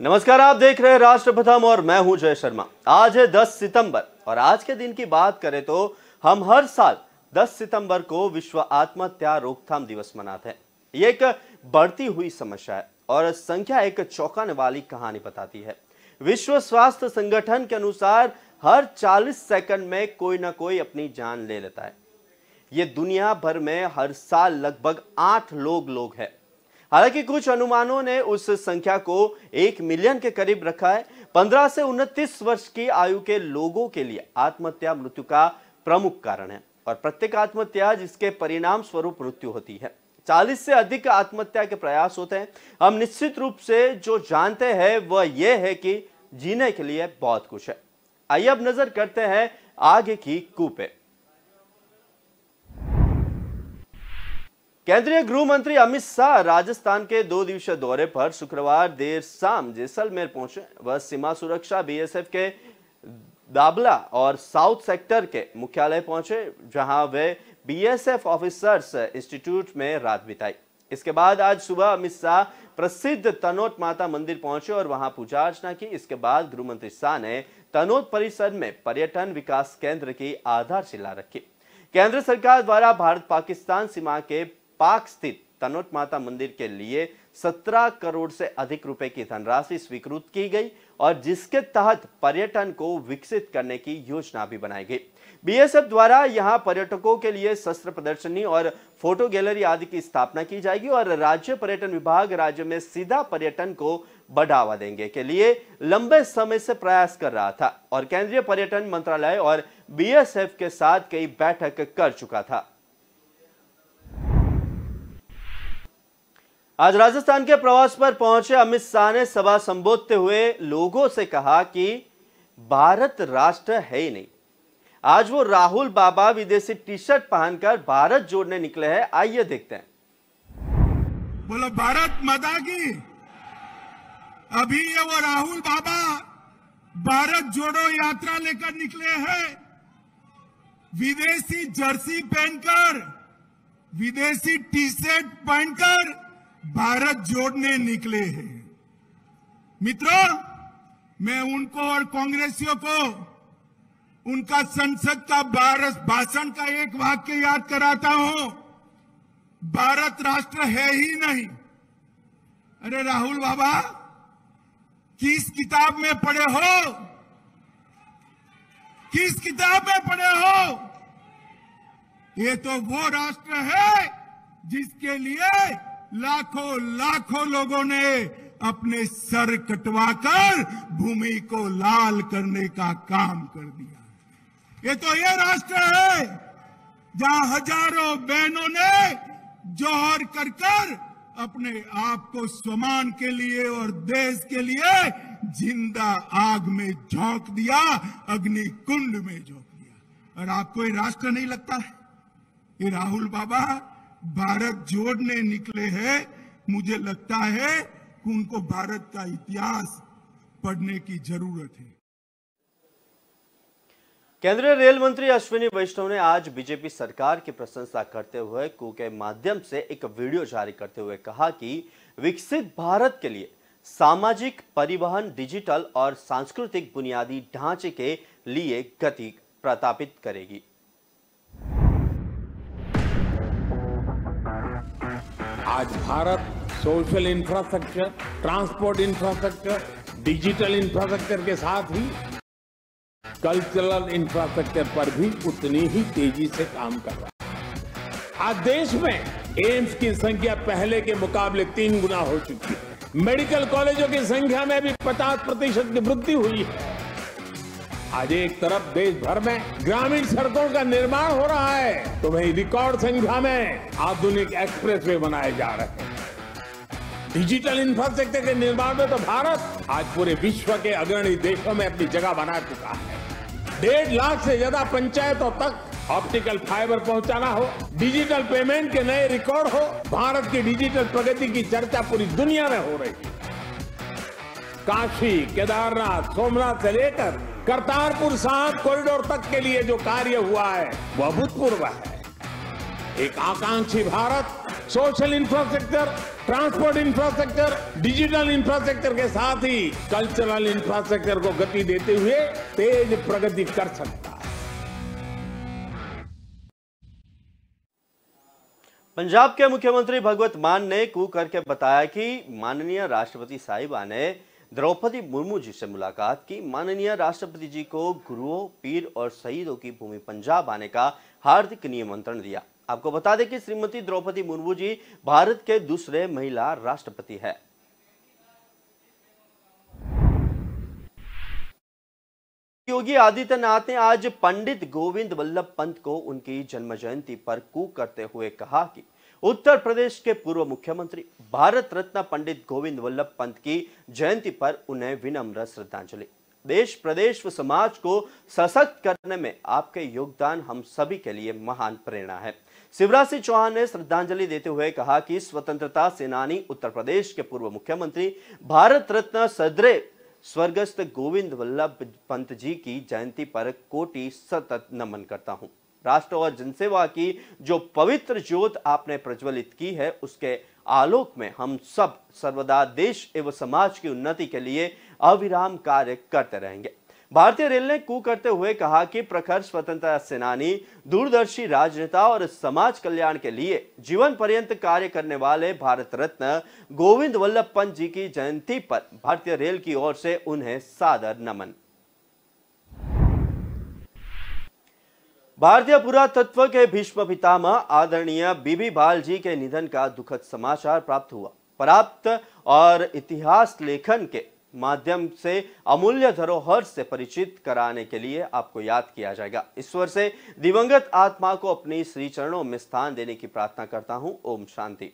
नमस्कार, आप देख रहे हैं राष्ट्र प्रथम और मैं हूं जय शर्मा। आज है 10 सितंबर और आज के दिन की बात करें तो हम हर साल 10 सितंबर को विश्व आत्महत्या रोकथाम दिवस मनाते हैं। ये एक बढ़ती हुई समस्या है और संख्या एक चौंकाने वाली कहानी बताती है। विश्व स्वास्थ्य संगठन के अनुसार हर 40 सेकंड में कोई ना कोई अपनी जान ले लेता है। ये दुनिया भर में हर साल लगभग 8 लोग हैं। हालांकि कुछ अनुमानों ने उस संख्या को 1 मिलियन के करीब रखा है। 15 से 29 वर्ष की आयु के लोगों के लिए आत्महत्या मृत्यु का प्रमुख कारण है और प्रत्येक आत्महत्या जिसके परिणाम स्वरूप मृत्यु होती है। 40 से अधिक आत्महत्या के प्रयास होते हैं। हम निश्चित रूप से जो जानते हैं वह यह है कि जीने के लिए बहुत कुछ है। आइए अब नजर करते हैं आगे की कूप पे। केंद्रीय गृह मंत्री अमित शाह राजस्थान के 2 दिवसीय दौरे पर शुक्रवार देर शाम जैसलमेर पहुंचे। वह सीमा सुरक्षा बीएसएफ के दाबला और साउथ सेक्टर के मुख्यालय पहुंचे, जहां वे बीएसएफ ऑफिसर्स इंस्टीट्यूट में रात बिताई। इसके बाद आज सुबह अमित शाह प्रसिद्ध तनोट माता मंदिर पहुंचे और वहां पूजा अर्चना की। इसके बाद गृह मंत्री शाह ने तनोट परिसर में पर्यटन विकास केंद्र की आधारशिला रखी। केंद्र सरकार द्वारा भारत पाकिस्तान सीमा के पाक स्थित तनोट माता मंदिर के लिए 17 करोड़ से अधिक रुपए की धनराशि स्वीकृत की गई और जिसके तहत पर्यटन को विकसित करने की योजना भी बनाई गई। बीएसएफ द्वारा यहां पर्यटकों के लिए शस्त्र प्रदर्शनी और फोटो गैलरी आदि की स्थापना की जाएगी और राज्य पर्यटन विभाग राज्य में सीधा पर्यटन को बढ़ावा देने के लिए लंबे समय से प्रयास कर रहा था और केंद्रीय पर्यटन मंत्रालय और बीएसएफ के साथ कई बैठक कर चुका था। आज राजस्थान के प्रवास पर पहुंचे अमित शाह ने सभा संबोधते हुए लोगों से कहा कि भारत राष्ट्र है ही नहीं। आज वो राहुल बाबा विदेशी टी शर्ट पहनकर भारत जोड़ने निकले हैं। आइए देखते हैं। बोलो भारत माता की। अभी ये वो राहुल बाबा भारत जोड़ो यात्रा लेकर निकले हैं। विदेशी जर्सी पहनकर, विदेशी टी शर्ट पहनकर भारत जोड़ने निकले हैं। मित्रों, मैं उनको और कांग्रेसियों को उनका संसद का भाषण का एक वाक्य याद कराता हूं। भारत राष्ट्र है ही नहीं। अरे राहुल बाबा, किस किताब में पढ़े हो? किस किताब में पढ़े हो? ये तो वो राष्ट्र है जिसके लिए लाखों लोगों ने अपने सर कटवाकर भूमि को लाल करने का काम कर दिया। ये तो ये राष्ट्र है जहां हजारों बहनों ने जौहर कर अपने आप को सम्मान के लिए और देश के लिए जिंदा आग में झोंक दिया, अग्नि कुंड में झोंक दिया। और आपको ये राष्ट्र नहीं लगता है? ये राहुल बाबा भारत जोड़ने निकले हैं। मुझे लगता है कि उनको भारत का इतिहास पढ़ने की जरूरत है। केंद्रीय रेल मंत्री अश्विनी वैष्णव ने आज बीजेपी सरकार की प्रशंसा करते हुए कू के माध्यम से एक वीडियो जारी करते हुए कहा कि विकसित भारत के लिए सामाजिक, परिवहन, डिजिटल और सांस्कृतिक बुनियादी ढांचे के लिए गति प्रतापित करेगी। आज Bharat social infrastructure, transport infrastructure, digital infrastructure के साथ ही कल्चरल इंफ्रास्ट्रक्चर पर भी उतनी ही तेजी से काम कर रहा है। आज देश में एम्स की संख्या पहले के मुकाबले 3 गुना हो चुकी है। मेडिकल कॉलेजों की संख्या में भी 50% की वृद्धि हुई है। आज एक तरफ देश भर में ग्रामीण सड़कों का निर्माण हो रहा है तो वहीं रिकॉर्ड संख्या में आधुनिक एक्सप्रेसवे बनाए जा रहे हैं। डिजिटल इंफ्रास्ट्रक्चर के निर्माण में तो भारत आज पूरे विश्व के अग्रणी देशों में अपनी जगह बना चुका है। 1.5 लाख से ज्यादा पंचायतों तक ऑप्टिकल फाइबर पहुंचाना हो, डिजिटल पेमेंट के नए रिकॉर्ड हो, भारत की डिजिटल प्रगति की चर्चा पूरी दुनिया में हो रही है। काशी, केदारनाथ, सोमनाथ से लेकर करतारपुर साहिब कॉरिडोर तक के लिए जो कार्य हुआ है वह अभूतपूर्व है। एक आकांक्षी Bharat social infrastructure, transport infrastructure, digital infrastructure के साथ ही कल्चरल इंफ्रास्ट्रक्चर को गति देते हुए तेज प्रगति कर सकता है। पंजाब के मुख्यमंत्री भगवत मान ने कूक करके बताया कि माननीय राष्ट्रपति साहिबा ने द्रौपदी मुर्मू जी से मुलाकात की। माननीय राष्ट्रपति जी को गुरुओं, पीर और शहीदों की भूमि पंजाब आने का हार्दिक निमंत्रण दिया। आपको बता दें कि श्रीमती द्रौपदी मुर्मू जी भारत के दूसरे महिला राष्ट्रपति है। योगी आदित्यनाथ ने आज पंडित गोविंद वल्लभ पंत को उनकी जन्म जयंती पर कूक करते हुए कहा कि उत्तर प्रदेश के पूर्व मुख्यमंत्री भारत रत्न पंडित गोविंद वल्लभ पंत की जयंती पर उन्हें विनम्र श्रद्धांजलि। देश, प्रदेश व समाज को सशक्त करने में आपके योगदान हम सभी के लिए महान प्रेरणा है। शिवराज सिंह चौहान ने श्रद्धांजलि देते हुए कहा कि स्वतंत्रता सेनानी, उत्तर प्रदेश के पूर्व मुख्यमंत्री, भारत रत्न सदैव स्वर्गस्थ गोविंद वल्लभ पंत जी की जयंती पर कोटि सतत नमन करता हूं। राष्ट्र और जनसेवा की जो पवित्र ज्योत आपने प्रज्वलित की है, उसके आलोक में हम सब सर्वदा देश एवं समाज की उन्नति के लिए अविराम कार्य करते रहेंगे। भारतीय रेल ने कूक करते हुए कहा कि प्रखर स्वतंत्रता सेनानी, दूरदर्शी राजनेता और समाज कल्याण के लिए जीवन पर्यंत कार्य करने वाले भारत रत्न गोविंद वल्लभ पंत जी की जयंती पर भारतीय रेल की ओर से उन्हें सादर नमन। भारतीय पुरातत्व के भीष्म पितामह आदरणीय बीबी बाल जी के निधन का दुखद समाचार प्राप्त हुआ। प्राप्त और इतिहास लेखन के माध्यम से अमूल्य धरोहर से परिचित कराने के लिए आपको याद किया जाएगा। ईश्वर से दिवंगत आत्मा को अपनी श्री चरणों में स्थान देने की प्रार्थना करता हूं। ओम शांति।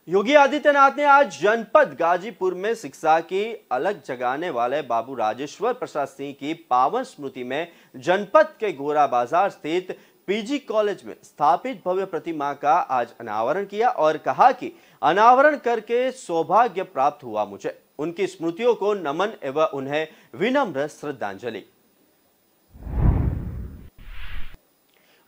योगी आदित्यनाथ ने आज जनपद गाजीपुर में शिक्षा की अलग जगाने वाले बाबू राजेश्वर प्रसाद सिंह की पावन स्मृति में जनपद के गोरा बाजार स्थित पीजी कॉलेज में स्थापित भव्य प्रतिमा का आज अनावरण किया और कहा कि अनावरण करके सौभाग्य प्राप्त हुआ मुझे। उनकी स्मृतियों को नमन एवं उन्हें विनम्र श्रद्धांजलि।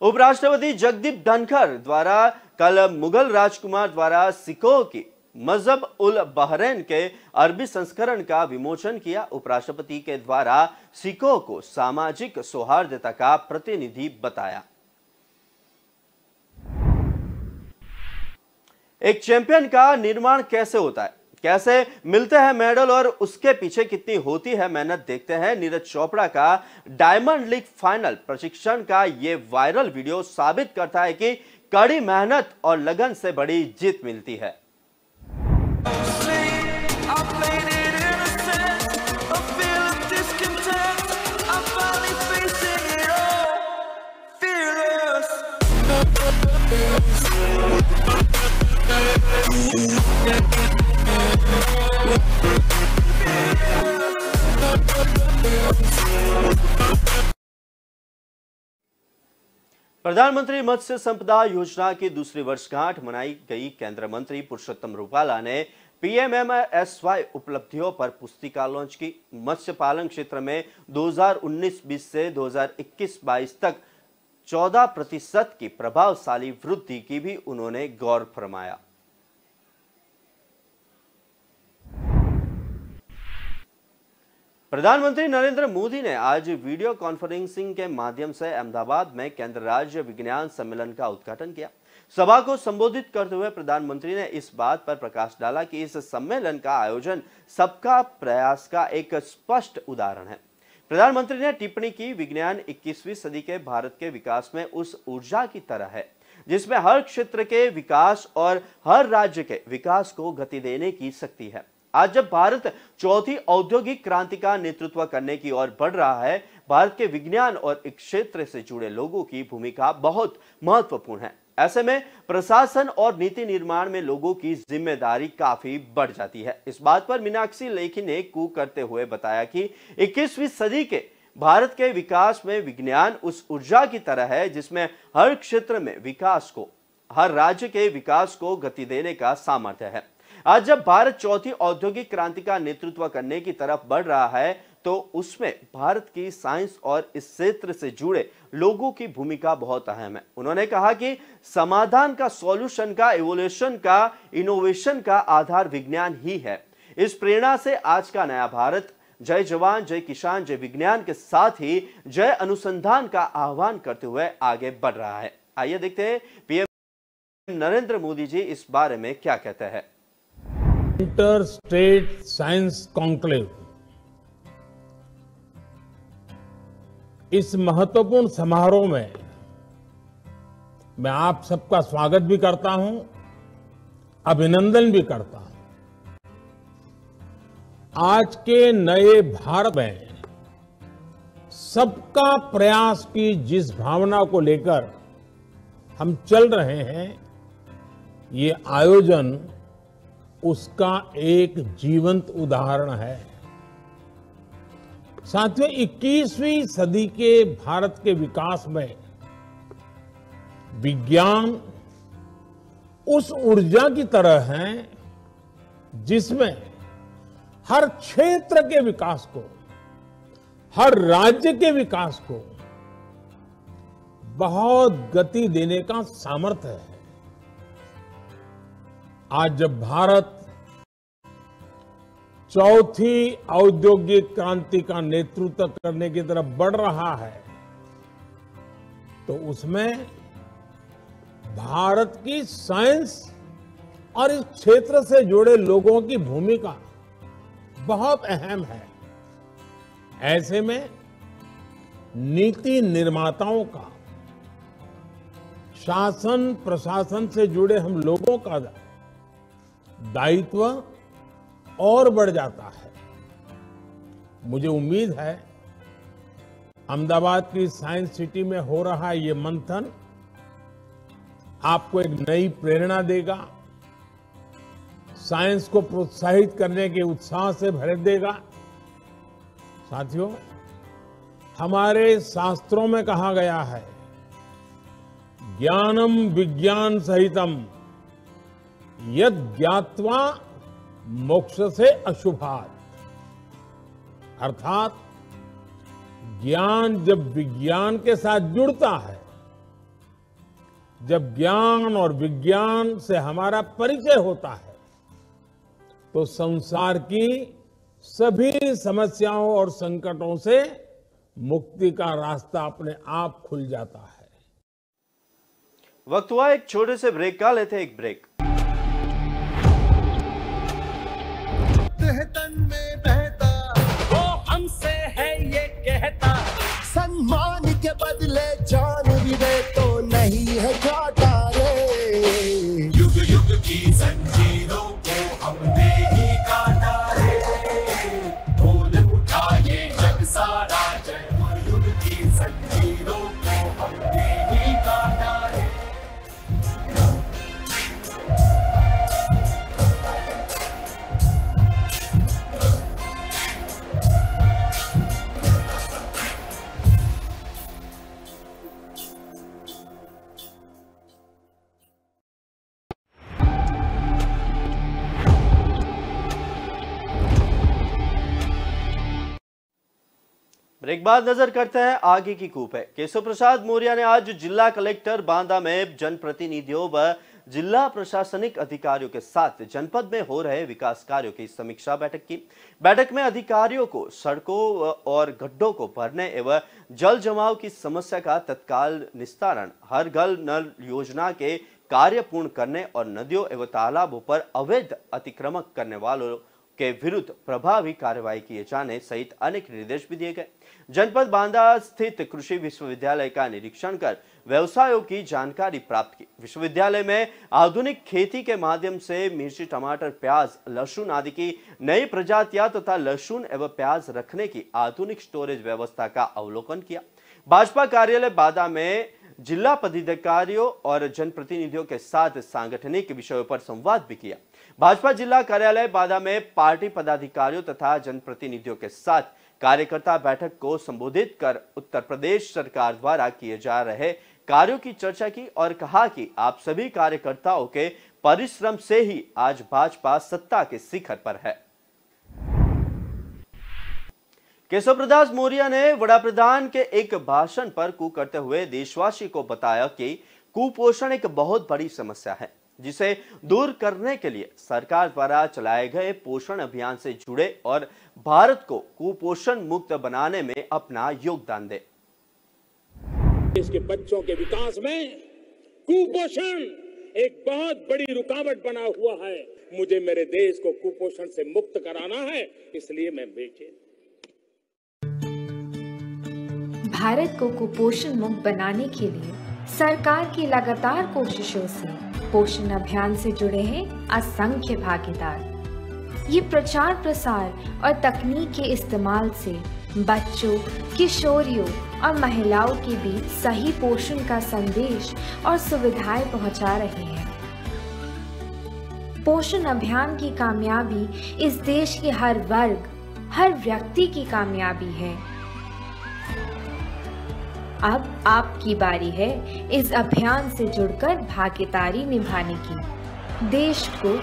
उपराष्ट्रपति जगदीप धनखड़ द्वारा कल मुगल राजकुमार द्वारा सिखों की मजहब उल बहरैन के अरबी संस्करण का विमोचन किया। उपराष्ट्रपति के द्वारा सिखों को सामाजिक सौहार्दता का प्रतिनिधि बताया। एक चैंपियन का निर्माण कैसे होता है, कैसे मिलते हैं मेडल और उसके पीछे कितनी होती है मेहनत, देखते हैं नीरज चोपड़ा का डायमंड लीग फाइनल प्रशिक्षण का ये वायरल वीडियो साबित करता है कि कड़ी मेहनत और लगन से बड़ी जीत मिलती है। प्रधानमंत्री मत्स्य संपदा योजना की दूसरी वर्षगांठ मनाई गई। केंद्रीय मंत्री पुरुषोत्तम रूपाला ने पीएमएमएसवाई उपलब्धियों पर पुस्तिका लॉन्च की। मत्स्य पालन क्षेत्र में 2019-20 से 2021-22 तक 14% की प्रभावशाली वृद्धि की भी उन्होंने गौर फरमाया। प्रधानमंत्री नरेंद्र मोदी ने आज वीडियो कॉन्फ्रेंसिंग के माध्यम से अहमदाबाद में केंद्र राज्य विज्ञान सम्मेलन का उद्घाटन किया। सभा को संबोधित करते हुए प्रधानमंत्री ने इस बात पर प्रकाश डाला कि इस सम्मेलन का आयोजन सबका प्रयास का एक स्पष्ट उदाहरण है। प्रधानमंत्री ने टिप्पणी की, विज्ञान 21वीं सदी के भारत के विकास में उस ऊर्जा की तरह है जिसमें हर क्षेत्र के विकास और हर राज्य के विकास को गति देने की शक्ति है। आज जब भारत चौथी औद्योगिक क्रांति का नेतृत्व करने की ओर बढ़ रहा है, भारत के विज्ञान और इस क्षेत्र से जुड़े लोगों की भूमिका बहुत महत्वपूर्ण है। ऐसे में प्रशासन और नीति निर्माण में लोगों की जिम्मेदारी काफी बढ़ जाती है। इस बात पर मीनाक्षी लेखी ने कूक करते हुए बताया कि 21वीं सदी के भारत के विकास में विज्ञान उस ऊर्जा की तरह है जिसमें हर क्षेत्र में विकास को, हर राज्य के विकास को गति देने का सामर्थ्य है। आज जब भारत चौथी औद्योगिक क्रांति का नेतृत्व करने की तरफ बढ़ रहा है, तो उसमें भारत की साइंस और इस क्षेत्र से जुड़े लोगों की भूमिका बहुत अहम है। उन्होंने कहा कि समाधान का, सॉल्यूशन का, इवोल्यूशन का, इनोवेशन का आधार विज्ञान ही है। इस प्रेरणा से आज का नया भारत जय जवान, जय किसान, जय विज्ञान के साथ ही जय अनुसंधान का आह्वान करते हुए आगे बढ़ रहा है। आइए देखते हैं पीएम नरेंद्र मोदी जी इस बारे में क्या कहते हैं। इंटर स्टेट साइंस कॉन्क्लेव, इस महत्वपूर्ण समारोह में मैं आप सबका स्वागत भी करता हूं, अभिनंदन भी करता हूं। आज के नए भारत में सबका प्रयास की जिस भावना को लेकर हम चल रहे हैं, ये आयोजन उसका एक जीवंत उदाहरण है। साथियों, 21वीं सदी के भारत के विकास में विज्ञान उस ऊर्जा की तरह है जिसमें हर क्षेत्र के विकास को, हर राज्य के विकास को बहुत गति देने का सामर्थ्य है। आज जब भारत चौथी औद्योगिक क्रांति का नेतृत्व करने की तरफ बढ़ रहा है, तो उसमें भारत की साइंस और इस क्षेत्र से जुड़े लोगों की भूमिका बहुत अहम है। ऐसे में नीति निर्माताओं का, शासन प्रशासन से जुड़े हम लोगों का दायित्व और बढ़ जाता है। मुझे उम्मीद है अहमदाबाद की साइंस सिटी में हो रहा ये मंथन आपको एक नई प्रेरणा देगा, साइंस को प्रोत्साहित करने के उत्साह से भर देगा। साथियों, हमारे शास्त्रों में कहा गया है, ज्ञानम विज्ञान सहितम यद ज्ञात्वा मोक्ष से अशुभात। अर्थात ज्ञान जब विज्ञान के साथ जुड़ता है, जब ज्ञान और विज्ञान से हमारा परिचय होता है, तो संसार की सभी समस्याओं और संकटों से मुक्ति का रास्ता अपने आप खुल जाता है। वक्त हुआ एक छोटे से ब्रेक का, लेते हैं एक ब्रेक। तन में बहता वो हमसे है ये कहता, सम्मान के बदले जान भी दे तो नहीं है घाटा रे। युग युग की जंजीरों को हमने ही काटा रे, बोल उठा ये जग सारा जय। युग की जंजीरों को हमने ही काटा रे। ब्रेक बाद नजर करते हैं आगे की कूप है। केशव प्रसाद मौर्य ने आज जिला कलेक्टर बांदा में जनप्रतिनिधियों व जिला प्रशासनिक अधिकारियों के साथ जनपद में हो रहे विकास कार्यों की समीक्षा बैठक की। बैठक में अधिकारियों को सड़कों और गड्ढों को भरने एवं जल जमाव की समस्या का तत्काल निस्तारण, हर घर नल योजना के कार्य पूर्ण करने और नदियों एवं तालाबों पर अवैध अतिक्रमण करने वालों के विरुद्ध प्रभावी कार्रवाई किए जाने सहित अनेक निर्देश भी दिए गए। जनपद बांदा स्थित कृषि विश्वविद्यालय का निरीक्षण कर व्यवसायों की जानकारी प्राप्त की। विश्वविद्यालय में आधुनिक खेती के माध्यम से मिर्ची, टमाटर, प्याज, लहसुन आदि की नई प्रजातियां तथा लहसुन एवं प्याज रखने की आधुनिक स्टोरेज व्यवस्था का अवलोकन किया। भाजपा कार्यालय बांदा में जिला पदाधिकारियों और जनप्रतिनिधियों के साथ सांगठनिक विषयों पर संवाद भी किया। भाजपा जिला कार्यालय बांदा में पार्टी पदाधिकारियों तथा जनप्रतिनिधियों के साथ कार्यकर्ता बैठक को संबोधित कर उत्तर प्रदेश सरकार द्वारा किए जा रहे कार्यों की चर्चा की और कहा कि आप सभी कार्यकर्ताओं के परिश्रम से ही आज भाजपा सत्ता के शिखर पर है। केशव प्रसाद मौर्य ने वडाप्रधान के एक भाषण पर कू करते हुए देशवासी को बताया कि कुपोषण एक बहुत बड़ी समस्या है, जिसे दूर करने के लिए सरकार द्वारा चलाए गए पोषण अभियान से जुड़े और भारत को कुपोषण मुक्त बनाने में अपना योगदान दे। देश के बच्चों के विकास में कुपोषण एक बहुत बड़ी रुकावट बना हुआ है। मुझे मेरे देश को कुपोषण से मुक्त कराना है, इसलिए मैं बेचैन। भारत को कुपोषण मुक्त बनाने के लिए सरकार की लगातार कोशिशों से पोषण अभियान से जुड़े हैं असंख्य भागीदार। ये प्रचार प्रसार और तकनीक के इस्तेमाल से बच्चों, किशोरियों और महिलाओं के बीच सही पोषण का संदेश और सुविधाएं पहुंचा रहे हैं। पोषण अभियान की कामयाबी इस देश के हर वर्ग, हर व्यक्ति की कामयाबी है। अब आपकी बारी है इस अभियान से जुड़कर भागीदारी निभाने की। देश को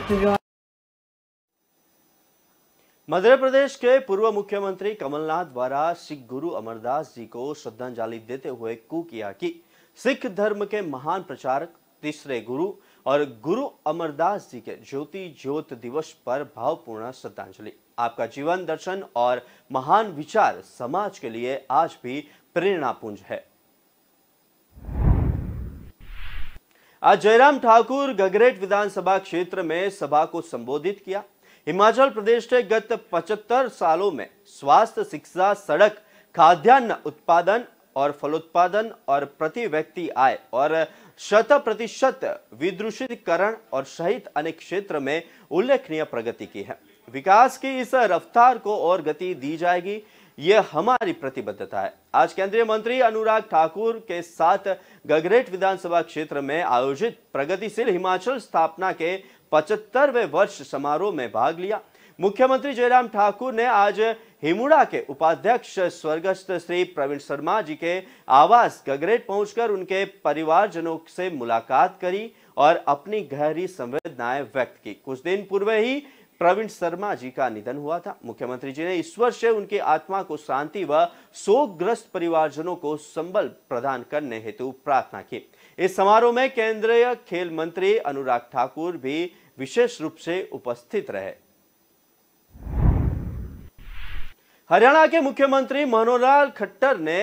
मध्य प्रदेश के पूर्व मुख्यमंत्री कमलनाथ द्वारा सिख गुरु अमरदास जी को श्रद्धांजलि देते हुए कू किया कि सिख धर्म के महान प्रचारक, तीसरे गुरु और गुरु अमरदास जी के ज्योति ज्योत दिवस पर भावपूर्ण श्रद्धांजलि। आपका जीवन दर्शन और महान विचार समाज के लिए आज भी प्रेरणापुंज है। आज जयराम ठाकुर गगरेट विधानसभा क्षेत्र में सभा को संबोधित किया। हिमाचल प्रदेश ने गत 75 सालों में स्वास्थ्य, शिक्षा, सड़क, खाद्यान्न उत्पादन और फलोत्पादन और प्रति व्यक्ति आय और 100% विद्युतीकरण और सहित अनेक क्षेत्र में उल्लेखनीय प्रगति की है। विकास की इस रफ्तार को और गति दी जाएगी, यह हमारी प्रतिबद्धता है। आज केंद्रीय मंत्री अनुराग ठाकुर के साथ गगरेट विधानसभा क्षेत्र में आयोजित प्रगतिशील हिमाचल स्थापना के 75वें वर्ष समारोह में भाग लिया। मुख्यमंत्री जयराम ठाकुर ने आज हिमुडा के उपाध्यक्ष स्वर्गस्थ श्री प्रवीण शर्मा जी के आवास गगरेट पहुंचकर उनके परिवारजनों से मुलाकात करी और अपनी गहरी संवेदनाएं व्यक्त की। कुछ दिन पूर्व ही प्रवीण शर्मा जी का निधन हुआ था। मुख्यमंत्री जी ने ईश्वर से उनकी आत्मा को शांति व शोकग्रस्त परिवारजनों को संबल प्रदान करने हेतु प्रार्थना की। इस समारोह में केंद्रीय खेल मंत्री अनुराग ठाकुर भी विशेष रूप से उपस्थित रहे। हरियाणा के मुख्यमंत्री मनोहर लाल खट्टर ने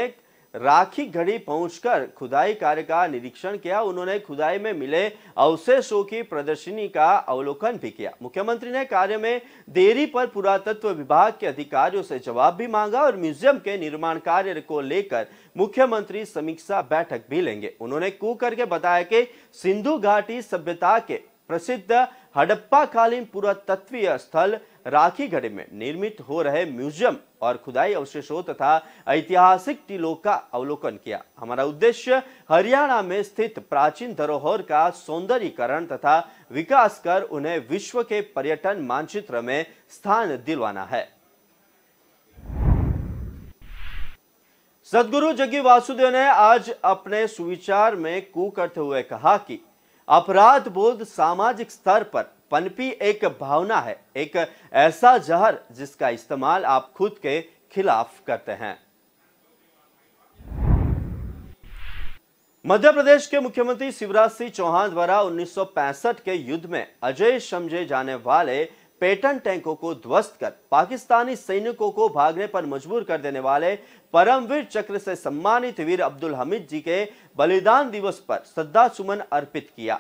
राखी गढ़ी पहुंचकर खुदाई कार्य का निरीक्षण किया। उन्होंने खुदाई में मिले अवशेषों की प्रदर्शनी का अवलोकन भी किया। मुख्यमंत्री ने कार्य में देरी पर पुरातत्व विभाग के अधिकारियों से जवाब भी मांगा और म्यूजियम के निर्माण कार्य को लेकर मुख्यमंत्री समीक्षा बैठक भी लेंगे। उन्होंने कू करके बताया कि सिंधु घाटी सभ्यता के प्रसिद्ध हड़प्पा कालीन पुरातत्वीय स्थल राखीगढ़ी में निर्मित हो रहे म्यूजियम और खुदाई अवशेषों तथा ऐतिहासिक टीलों का अवलोकन किया। हमारा उद्देश्य हरियाणा में स्थित प्राचीन धरोहर का सौंदर्यीकरण तथा विकास कर उन्हें विश्व के पर्यटन मानचित्र में स्थान दिलवाना है। सद्गुरु जग्गी वासुदेव ने आज अपने सुविचार में कू करते हुए कहा कि अपराध बोध सामाजिक स्तर पर पनपी एक भावना है, एक ऐसा जहर जिसका इस्तेमाल आप खुद के खिलाफ करते हैं। मध्य प्रदेश के मुख्यमंत्री शिवराज सिंह चौहान द्वारा 1965 के युद्ध में अजय समझे जाने वाले पेटन टैंकों को ध्वस्त कर पाकिस्तानी सैनिकों को भागने पर मजबूर कर देने वाले परमवीर चक्र से सम्मानित वीर अब्दुल हमीद जी के बलिदान दिवस पर श्रद्धा सुमन अर्पित किया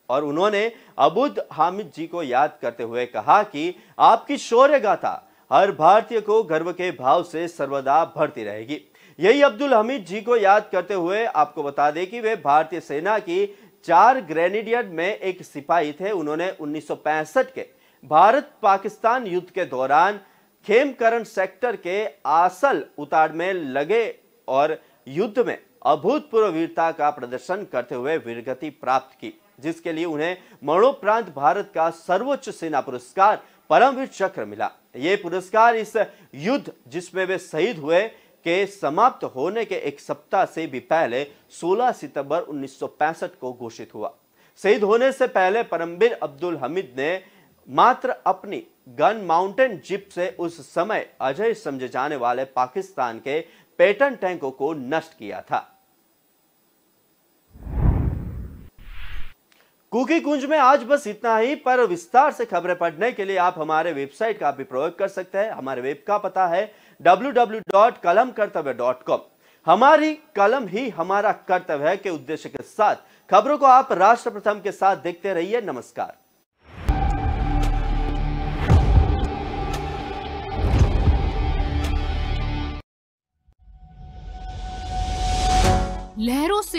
और उन्होंने अब्दुल हामिद जी को याद करते हुए कहा कि आपकी शौर्य गाथा हर भारतीय को गर्व के भाव से सर्वदा भरती रहेगी। यही अब्दुल हमीद जी को याद करते हुए आपको बता दें कि वे भारतीय सेना की 4 ग्रेनेडियर में एक सिपाही थे। उन्होंने 1965 के भारत पाकिस्तान युद्ध के दौरान खेमकरण सेक्टर के आसल उतार में लगे और युद्ध में अभूतपूर्व वीरता का प्रदर्शन करते हुए वीरगति प्राप्त की, जिसके लिए उन्हें मरणोपरांत भारत का सर्वोच्च सेना पुरस्कार परमवीर चक्र मिला। यह पुरस्कार इस युद्ध जिसमें वे शहीद हुए के समाप्त होने के एक सप्ताह से भी पहले 16 सितंबर 1965 को घोषित हुआ। शहीद होने से पहले परमवीर अब्दुल हमीद ने मात्र अपनी गन माउंटेन जिप से उस समय अजय समझे जाने वाले पाकिस्तान के पैटर्न टैंकों को नष्ट किया था। कुकी कुंज में आज बस इतना ही, पर विस्तार से खबरें पढ़ने के लिए आप हमारे वेबसाइट का भी प्रयोग कर सकते हैं। हमारे वेब का पता है www.kalamkartavya.com। हमारी कलम ही हमारा कर्तव्य है के उद्देश्य के साथ खबरों को आप राष्ट्र प्रथम के साथ देखते रहिए। नमस्कार।